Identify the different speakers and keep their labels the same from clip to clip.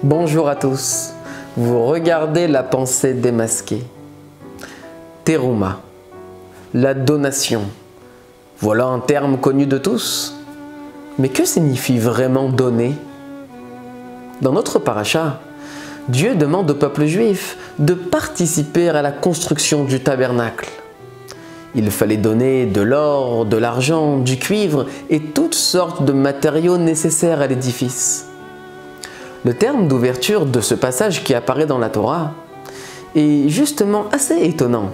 Speaker 1: Bonjour à tous, vous regardez la pensée démasquée. Teruma, la donation, voilà un terme connu de tous. Mais que signifie vraiment donner? Dans notre paracha, Dieu demande au peuple juif de participer à la construction du tabernacle. Il fallait donner de l'or, de l'argent, du cuivre et toutes sortes de matériaux nécessaires à l'édifice. Le terme d'ouverture de ce passage qui apparaît dans la Torah est justement assez étonnant,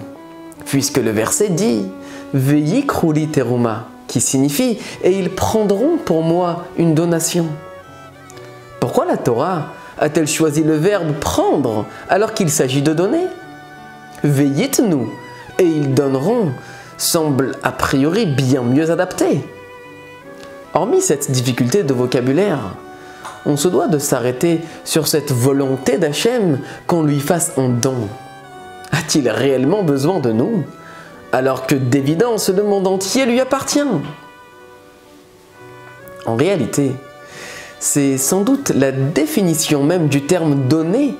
Speaker 1: puisque le verset dit « Veyikru li teruma » qui signifie « Et ils prendront pour moi une donation ». Pourquoi la Torah a-t-elle choisi le verbe « prendre » alors qu'il s'agit de donner? « Veyitnu » et « ils donneront » semble a priori bien mieux adapté. Hormis cette difficulté de vocabulaire, on se doit de s'arrêter sur cette volonté d'Hachem qu'on lui fasse un don. A-t-il réellement besoin de nous, alors que d'évidence le monde entier lui appartient? En réalité, c'est sans doute la définition même du terme « donner »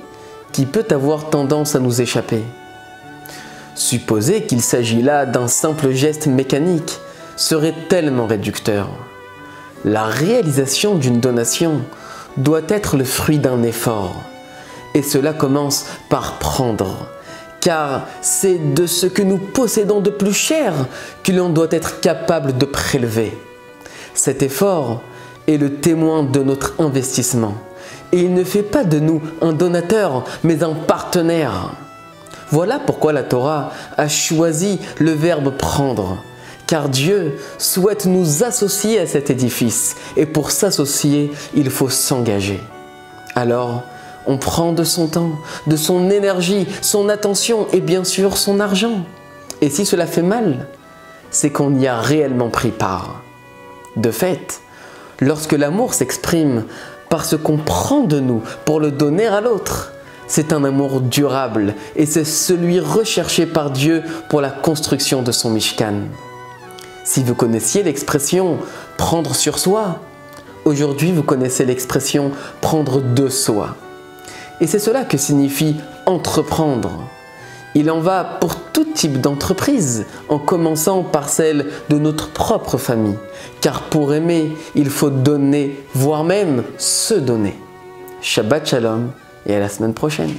Speaker 1: qui peut avoir tendance à nous échapper. Supposer qu'il s'agit là d'un simple geste mécanique serait tellement réducteur. La réalisation d'une donation doit être le fruit d'un effort. Et cela commence par prendre. Car c'est de ce que nous possédons de plus cher que l'on doit être capable de prélever. Cet effort est le témoin de notre investissement. Et il ne fait pas de nous un donateur, mais un partenaire. Voilà pourquoi la Torah a choisi le verbe « prendre ». Car Dieu souhaite nous associer à cet édifice, et pour s'associer, il faut s'engager. Alors, on prend de son temps, de son énergie, son attention et bien sûr son argent. Et si cela fait mal, c'est qu'on y a réellement pris part. De fait, lorsque l'amour s'exprime par ce qu'on prend de nous pour le donner à l'autre, c'est un amour durable et c'est celui recherché par Dieu pour la construction de son Mishkan. Si vous connaissiez l'expression « prendre sur soi », aujourd'hui vous connaissez l'expression « prendre de soi ». Et c'est cela que signifie « entreprendre ». Il en va pour tout type d'entreprise, en commençant par celle de notre propre famille. Car pour aimer, il faut donner, voire même se donner. Shabbat Shalom et à la semaine prochaine.